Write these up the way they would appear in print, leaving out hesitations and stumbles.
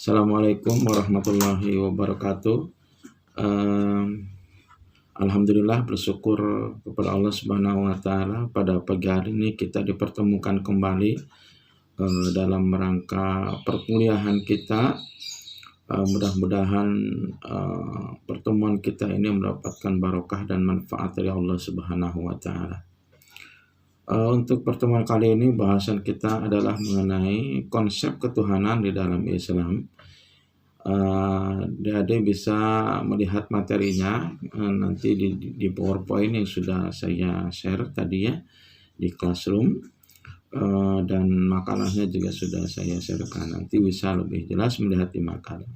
Assalamualaikum warahmatullahi wabarakatuh. Alhamdulillah, bersyukur kepada Allah Subhanahu wa Ta'ala, pada pagi hari ini kita dipertemukan kembali dalam rangka perkuliahan kita. Mudah-mudahan pertemuan kita ini mendapatkan barokah dan manfaat dari Allah Subhanahu wa Ta'ala. Untuk pertemuan kali ini bahasan kita adalah mengenai konsep ketuhanan di dalam Islam. Adik bisa melihat materinya nanti di PowerPoint yang sudah saya share tadi ya di Classroom, dan makalahnya juga sudah saya sharekan. Nanti bisa lebih jelas melihat di makalah.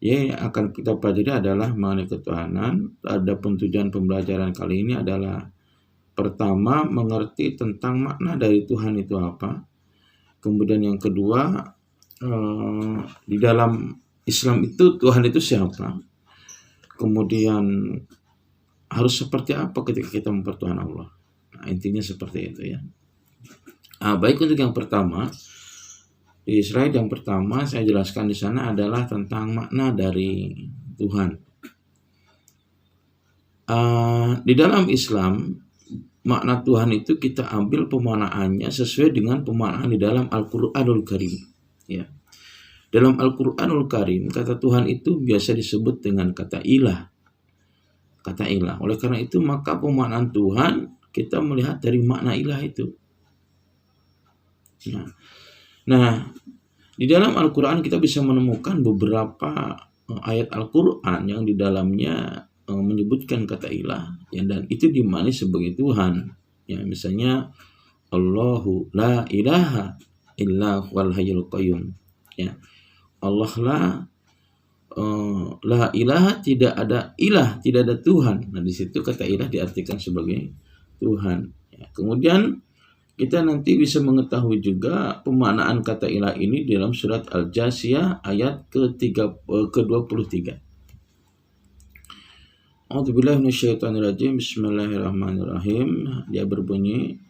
Yang akan kita pelajari adalah mengenai ketuhanan. Adapun tujuan pembelajaran kali ini adalah pertama, mengerti tentang makna dari Tuhan itu apa. Kemudian yang kedua, di dalam Islam itu Tuhan itu siapa. Kemudian harus seperti apa ketika kita mempertuhan Allah. Nah, intinya seperti itu ya. Baik, untuk yang pertama, di slide yang pertama saya jelaskan di sana adalah tentang makna dari Tuhan. Di dalam Islam, makna Tuhan itu kita ambil pemaknaannya sesuai dengan pemaknaan di dalam Al-Qur'anul Karim. Ya. Dalam Al-Qur'anul Karim, kata Tuhan itu biasa disebut dengan kata ilah. Kata ilah. Oleh karena itu, maka pemaknaan Tuhan kita melihat dari makna ilah itu. Nah, di dalam Al-Qur'an kita bisa menemukan beberapa ayat Al-Qur'an yang di dalamnya menyebutkan kata ilah ya, dan itu dimana sebagai Tuhan ya. Misalnya Allahu la ilaha illa huwal hayyul qayyum ya. Allah la ilaha, tidak ada ilah, tidak ada Tuhan. Nah, di situ kata ilah diartikan sebagai Tuhan ya. Kemudian kita nanti bisa mengetahui juga pemaknaan kata ilah ini dalam surat Al-Jasiyah ayat ke-23. A'udzubillahi minasyaitonirrajim. Bismillahirrahmanirrahim. Dia berbunyi,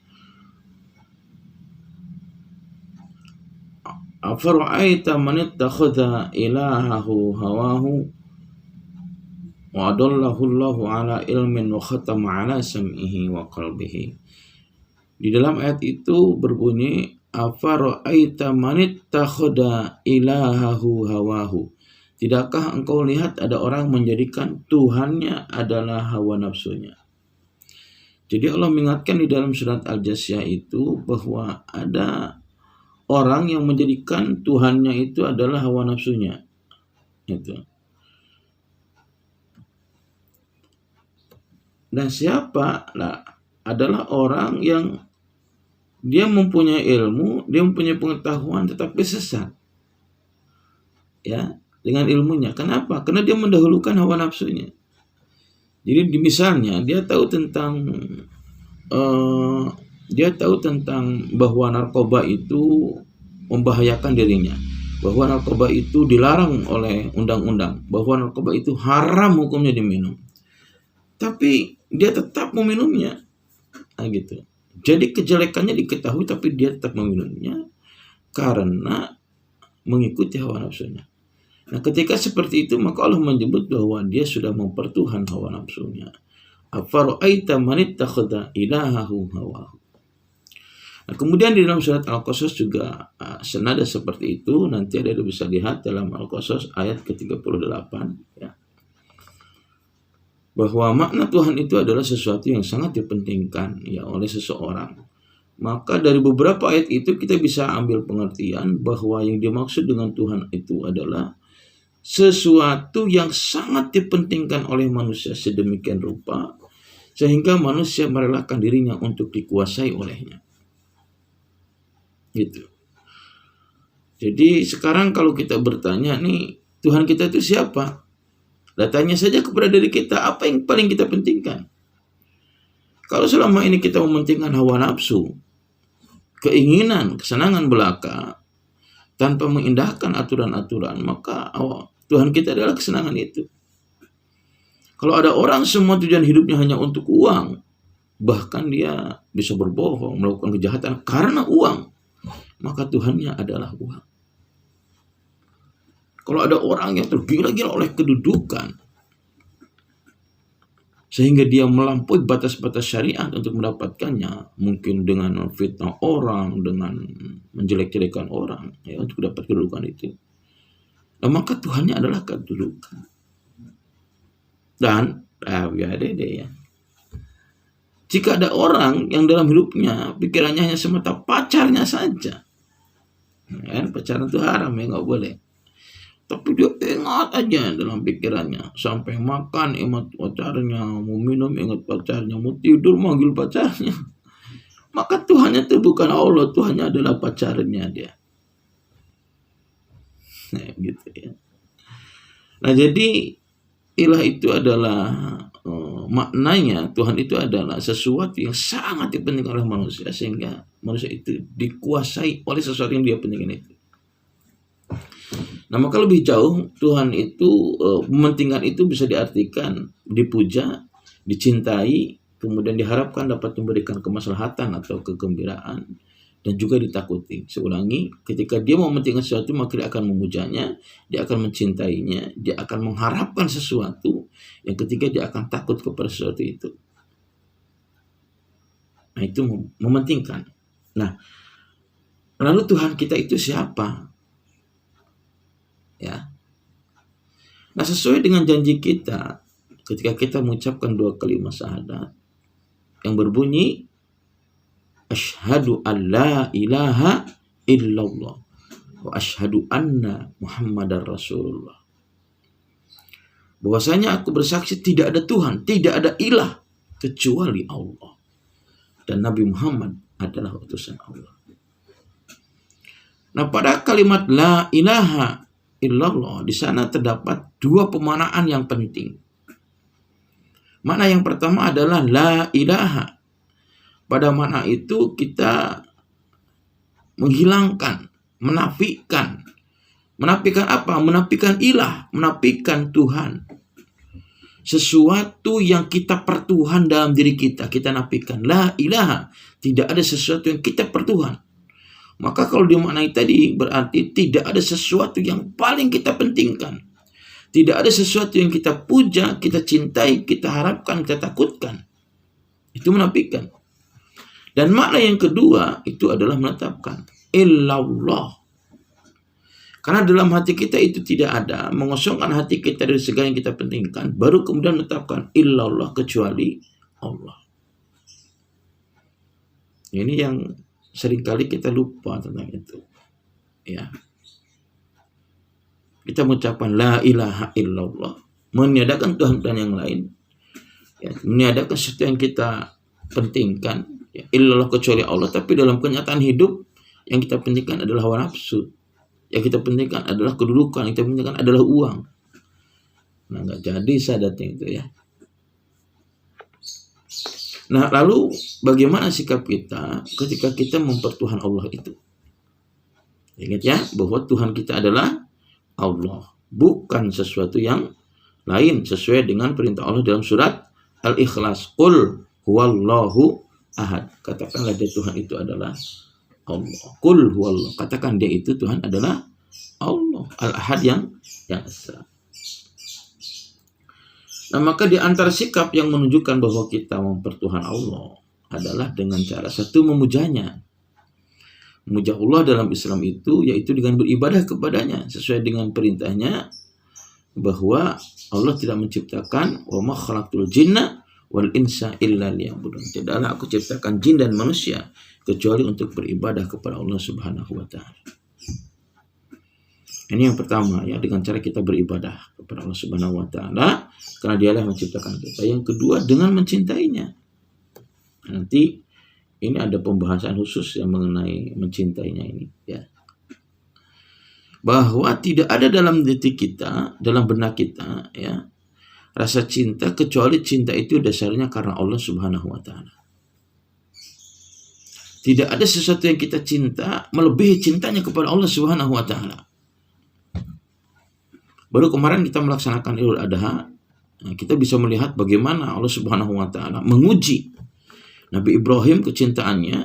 afara'aita man ittakhadha ilahahu hawahu wa adallahu Allahu ala ilmin wa khatama ala sam'ihi wa qalbihi. Di dalam ayat itu berbunyi, afara'aita man ittakhadha ilahahu hawahu. Tidakkah engkau lihat ada orang menjadikan Tuhannya adalah hawa nafsunya? Jadi Allah mengingatkan di dalam surat Al-Jasiyah itu bahwa ada orang yang menjadikan Tuhannya itu adalah hawa nafsunya. Itu. Dan siapa? Nah, adalah orang yang dia mempunyai ilmu, dia mempunyai pengetahuan tetapi sesat. Ya. Dengan ilmunya. Kenapa? Karena dia mendahulukan hawa nafsunya. Jadi misalnya dia tahu tentang bahwa narkoba itu membahayakan dirinya, bahwa narkoba itu dilarang oleh undang-undang, bahwa narkoba itu haram hukumnya diminum, tapi dia tetap meminumnya. Nah, gitu. Jadi kejelekannya diketahui tapi dia tetap meminumnya karena mengikuti hawa nafsunya. Nah, ketika seperti itu maka Allah menyebut bahwa dia sudah mempertuhan hawa nafsunya. Afara'aita man ittakhadha ilahahu hawahu. Nah, kemudian di dalam surat Al-Qasas juga senada seperti itu. Nanti ada bisa lihat dalam Al-Qasas ayat ke-38 ya. Bahwa makna Tuhan itu adalah sesuatu yang sangat dipentingkan ya oleh seseorang. Maka dari beberapa ayat itu kita bisa ambil pengertian bahwa yang dimaksud dengan Tuhan itu adalah sesuatu yang sangat dipentingkan oleh manusia sedemikian rupa sehingga manusia merelakan dirinya untuk dikuasai olehnya. Gitu. Jadi sekarang kalau kita bertanya nih, Tuhan kita itu siapa? Tanya saja kepada diri kita, apa yang paling kita pentingkan? Kalau selama ini kita mementingkan hawa nafsu, keinginan, kesenangan belaka tanpa mengindahkan aturan-aturan, maka Tuhan kita adalah kesenangan itu. Kalau ada orang semua tujuan hidupnya hanya untuk uang, bahkan dia bisa berbohong, melakukan kejahatan karena uang, maka Tuhannya adalah uang. Kalau ada orang yang tergila-gila oleh kedudukan, sehingga dia melampaui batas-batas syariat untuk mendapatkannya, mungkin dengan fitnah orang, dengan menjelek-jelekan orang, ya, untuk dapat kedudukan itu. Nah, maka Tuhannya adalah kedudukan. Dan ya, jika ada orang yang dalam hidupnya pikirannya hanya semata pacarnya saja, ya, pacaran itu haram, ya, nggak boleh. Tapi dia ingat aja dalam pikirannya, sampai makan ingat pacarnya, mau minum ingat pacarnya, mau tidur manggil pacarnya. Maka Tuhannya itu bukan Allah, Tuhannya adalah pacarnya dia. Nah, gitu ya. Nah, jadi ilah itu adalah maknanya Tuhan itu adalah sesuatu yang sangat dipentingkan oleh manusia, sehingga manusia itu dikuasai oleh sesuatu yang dia pentingkan itu. Nah, maka lebih jauh Tuhan itu mementingkan itu bisa diartikan dipuja, dicintai, kemudian diharapkan dapat memberikan kemaslahatan atau kegembiraan, dan juga ditakuti. Saya ulangi, ketika dia mementingkan sesuatu, maka dia akan memujanya, dia akan mencintainya, dia akan mengharapkan sesuatu, yang ketiga dia akan takut kepada sesuatu itu. Nah, itu mementingkan. Nah, lalu Tuhan kita itu siapa? Ya. Nah, sesuai dengan janji kita ketika kita mengucapkan 2 kalimat syahadat yang berbunyi asyhadu an la ilaha illallah wa asyhadu anna Muhammadar Rasulullah. Bahwasanya aku bersaksi tidak ada Tuhan, tidak ada ilah kecuali Allah, dan Nabi Muhammad adalah utusan Allah. Nah, pada kalimat la ilaha illallah di sana terdapat 2 pemaknaan yang penting. Makna yang pertama adalah la ilaha. Pada makna itu kita menghilangkan, menafikan. Menafikan apa? Menafikan ilah, menafikan Tuhan. Sesuatu yang kita pertuhan dalam diri kita, kita nafikan. La ilaha, tidak ada sesuatu yang kita pertuhan. Maka kalau dimaknai tadi berarti tidak ada sesuatu yang paling kita pentingkan. Tidak ada sesuatu yang kita puja, kita cintai, kita harapkan, kita takutkan. Itu menafikan. Dan makna yang kedua itu adalah menetapkan illallah. Karena dalam hati kita itu tidak ada, mengosongkan hati kita dari segala yang kita pentingkan, baru kemudian menetapkan illallah, kecuali Allah. Ini yang seringkali kita lupa tentang itu. Ya. Kita mengucapkan la ilaha illallah, meniadakan Tuhan-Tuhan yang lain. Ya, meniadakan sesuatu yang kita pentingkan, ya, illallah kecuali Allah, tapi dalam kenyataan hidup yang kita pentingkan adalah hawa nafsu. Yang kita pentingkan adalah kedudukan, yang kita pentingkan adalah uang. Nah, nggak jadi syahadatnya itu, ya. Nah, lalu bagaimana sikap kita ketika kita mempertuhan Allah itu? Ingat ya, bahwa Tuhan kita adalah Allah, bukan sesuatu yang lain, sesuai dengan perintah Allah dalam surat Al-Ikhlas. Qul huwallahu ahad. Katakanlah dia Tuhan itu adalah Allah. Qul huwallahu. Katakan dia itu Tuhan adalah Allah. Al-Ahad yang esa. Nah, maka di antara sikap yang menunjukkan bahwa kita mempertuhan Allah adalah dengan cara satu, memujanya. Memuja Allah dalam Islam itu yaitu dengan beribadah kepadanya sesuai dengan perintahnya, bahwa Allah tidak menciptakan wa ma khalaqtul jinna wal insa illa liya'budun. Tidaklah aku ciptakan jin dan manusia kecuali untuk beribadah kepada Allah Subhanahu wa taala. Ini yang pertama, ya, dengan cara kita beribadah kepada Allah Subhanahu wa taala karena Dialah yang menciptakan kita. Yang kedua, dengan mencintainya. Nanti ini ada pembahasan khusus yang mengenai mencintainya ini, ya. Bahwa tidak ada dalam hati kita, dalam benak kita, ya, rasa cinta kecuali cinta itu dasarnya karena Allah Subhanahu wa taala. Tidak ada sesuatu yang kita cinta melebihi cintanya kepada Allah Subhanahu wa taala. Baru kemarin kita melaksanakan Idul Adha, kita bisa melihat bagaimana Allah Subhanahu wa taala menguji Nabi Ibrahim kecintaannya,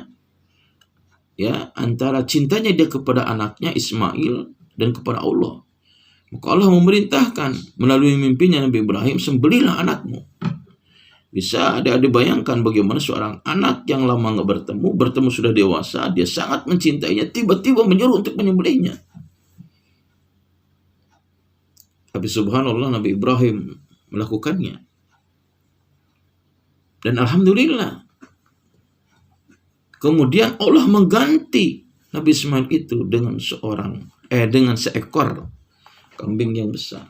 ya, antara cintanya dia kepada anaknya Ismail dan kepada Allah. Maka Allah memerintahkan melalui mimpinya Nabi Ibrahim, sembelihlah anakmu. Bisa adik-adik bayangkan bagaimana seorang anak yang lama nggak bertemu sudah dewasa, dia sangat mencintainya, tiba-tiba menyuruh untuk menyembelihnya. Tapi subhanallah Nabi Ibrahim melakukannya. Dan alhamdulillah, kemudian Allah mengganti Nabi Ismail itu dengan seekor kambing yang besar.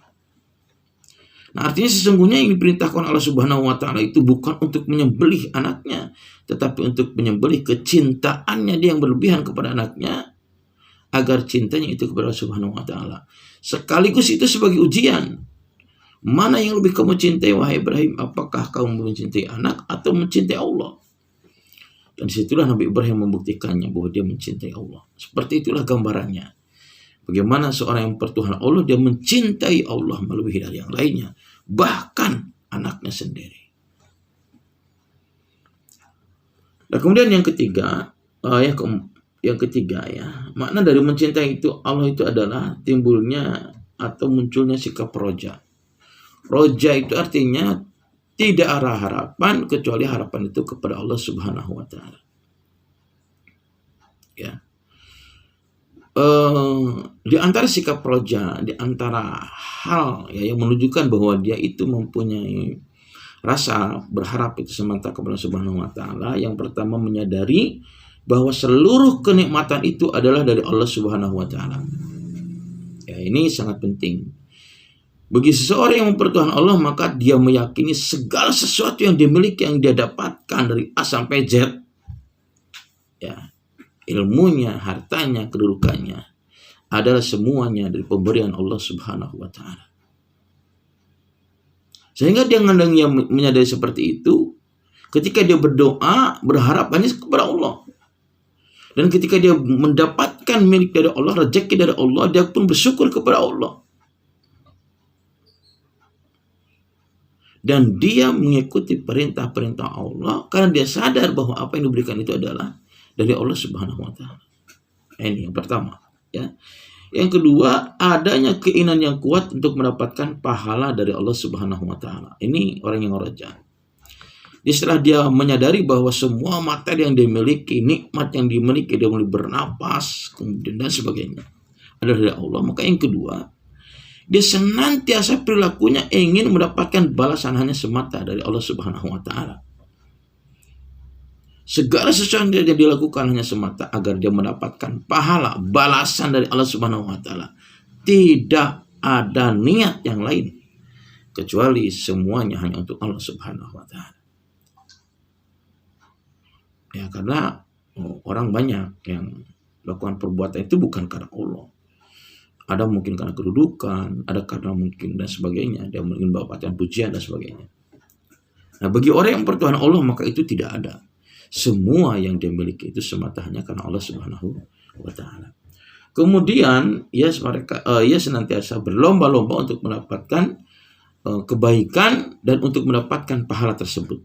Nah, artinya sesungguhnya yang diperintahkan Allah Subhanahu wa taala itu bukan untuk menyembelih anaknya, tetapi untuk menyembelih kecintaannya dia yang berlebihan kepada anaknya, agar cintanya itu kepada Allah Subhanahu wa taala. Sekaligus itu sebagai ujian. Mana yang lebih kamu cintai wahai Ibrahim? Apakah kamu mencintai anak atau mencintai Allah? Dan disitulah Nabi Ibrahim membuktikannya bahwa dia mencintai Allah. Seperti itulah gambarannya. Bagaimana seorang yang bertuhan Allah, dia mencintai Allah melebihi dari yang lainnya, bahkan anaknya sendiri. Nah, kemudian yang ketiga, makna dari mencintai itu Allah itu adalah timbulnya atau munculnya sikap roja. Roja itu artinya tidak ada harapan kecuali harapan itu kepada Allah Subhanahu wa taala. Ya. Di antara sikap roja, di antara hal yang menunjukkan bahwa dia itu mempunyai rasa berharap itu semata kepada Subhanahu wa taala, yang pertama menyadari bahwa seluruh kenikmatan itu adalah dari Allah Subhanahu wa taala. Ya, ini sangat penting. Bagi seseorang yang mempertuhan Allah, maka dia meyakini segala sesuatu yang dimiliki, yang dia dapatkan dari A sampai Z, ya, ilmunya, hartanya, kedudukannya, adalah semuanya dari pemberian Allah Subhanahu wa taala. Sehingga dia menyadari seperti itu, ketika dia berdoa, berharap hanya kepada Allah. Dan ketika dia mendapatkan milik dari Allah, rezeki dari Allah, dia pun bersyukur kepada Allah. Dan dia mengikuti perintah-perintah Allah karena dia sadar bahwa apa yang diberikan itu adalah dari Allah Subhanahu wa taala. Ini yang pertama, ya. Yang kedua, adanya keinginan yang kuat untuk mendapatkan pahala dari Allah Subhanahu wa taala. Ini orang yang roja. Setelah dia menyadari bahwa semua materi yang dimiliki, nikmat yang dimiliki, dia mulai bernapas, kemudian dan sebagainya, adalah dari Allah. Maka yang kedua, dia senantiasa perilakunya ingin mendapatkan balasan hanya semata dari Allah Subhanahu wa taala. Segala sesuatu yang dia dilakukan hanya semata agar dia mendapatkan pahala, balasan dari Allah Subhanahu wa taala. Tidak ada niat yang lain kecuali semuanya hanya untuk Allah Subhanahu wa taala. Ya, karena orang banyak yang melakukan perbuatan itu bukan karena Allah. Ada mungkin karena kedudukan, ada karena mungkin dan sebagainya, dia mungkin mendapatkan pujian dan sebagainya. Nah, bagi orang yang bertuhan Allah, maka itu tidak ada. Semua yang dia miliki itu semata hanya karena Allah Subhanahu wa taala. Kemudian ia senantiasa berlomba-lomba untuk mendapatkan kebaikan dan untuk mendapatkan pahala tersebut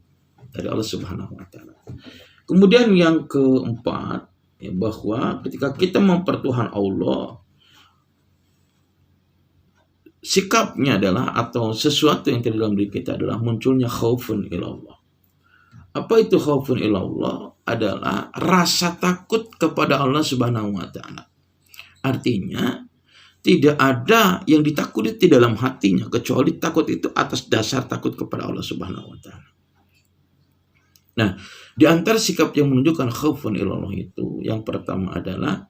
dari Allah Subhanahu wa taala. Kemudian yang keempat, ya, bahwa ketika kita mempertuhan Allah, sikapnya adalah atau sesuatu yang terdalam diri kita adalah munculnya khaufun ilallah. Apa itu khaufun ilallah? Adalah rasa takut kepada Allah Subhanahu wa taala. Artinya tidak ada yang ditakuti di dalam hatinya kecuali takut itu atas dasar takut kepada Allah Subhanahu wa taala. Nah, di antara sikap yang menunjukkan khaufun ilallah itu, yang pertama adalah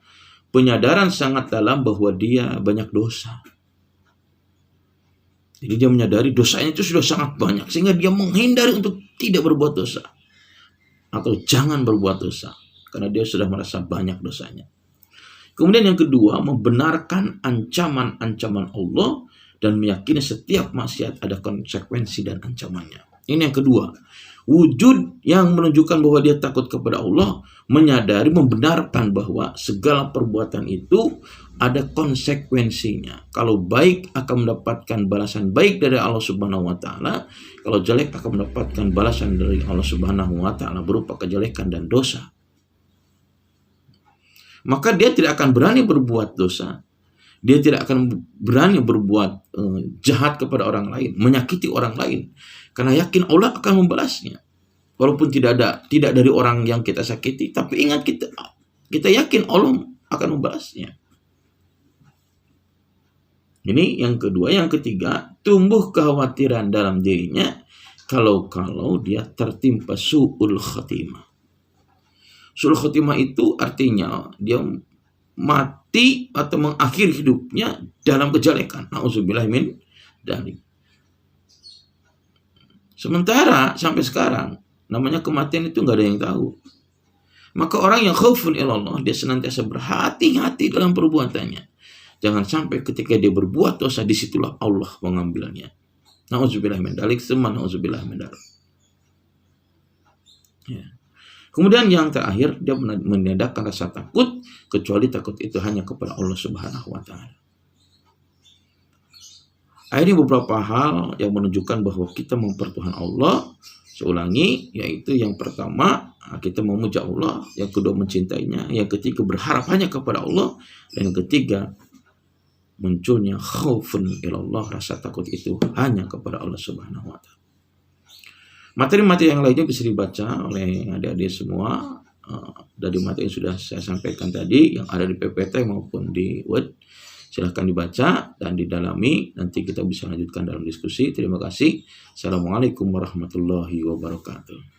penyadaran sangat dalam bahwa dia banyak dosa. Jadi dia menyadari dosanya itu sudah sangat banyak, sehingga dia menghindari untuk tidak berbuat dosa atau jangan berbuat dosa karena dia sudah merasa banyak dosanya. Kemudian yang kedua, membenarkan ancaman-ancaman Allah dan meyakini setiap maksiat ada konsekuensi dan ancamannya. Ini yang kedua, wujud yang menunjukkan bahwa dia takut kepada Allah, menyadari, membenarkan bahwa segala perbuatan itu ada konsekuensinya. Kalau baik akan mendapatkan balasan baik dari Allah Subhanahu wa taala, kalau jelek akan mendapatkan balasan dari Allah Subhanahu wa taala berupa kejelekan dan dosa. Maka dia tidak akan berani berbuat dosa Dia tidak akan berani berbuat jahat kepada orang lain, menyakiti orang lain, karena yakin Allah akan membalasnya. Walaupun tidak dari orang yang kita sakiti, tapi ingat kita yakin Allah akan membalasnya. Ini yang kedua. Yang ketiga, tumbuh kekhawatiran dalam dirinya kalau dia tertimpa su'ul khatimah. Su'ul khatimah itu artinya dia mati atau mengakhiri hidupnya dalam kejelekan. Nauzubillah min dzalik. Sementara sampai sekarang namanya kematian itu nggak ada yang tahu. Maka orang yang khaufun ilallah, dia senantiasa berhati-hati dalam perbuatannya. Jangan sampai ketika dia berbuat dosa, disitulah Allah mengambilnya. Nauzubillah min dzalik, semua nauzubillah min dzalik. Ya. Kemudian yang terakhir, dia menandakan rasa takut, kecuali takut itu hanya kepada Allah Subhanahu wa Ta'ala. Ini beberapa hal yang menunjukkan bahwa kita mempertuhan Allah. Saya ulangi, yaitu yang pertama, kita memuja Allah, yang kedua mencintainya, yang ketiga berharap hanya kepada Allah, dan yang ketiga munculnya khaufun ilallah, rasa takut itu hanya kepada Allah Subhanahu wa Ta'ala. Materi-materi yang lainnya bisa dibaca oleh adik-adik semua dari materi yang sudah saya sampaikan tadi, yang ada di PPT maupun di Word. Silahkan dibaca dan didalami. Nanti kita bisa lanjutkan dalam diskusi. Terima kasih. Assalamualaikum warahmatullahi wabarakatuh.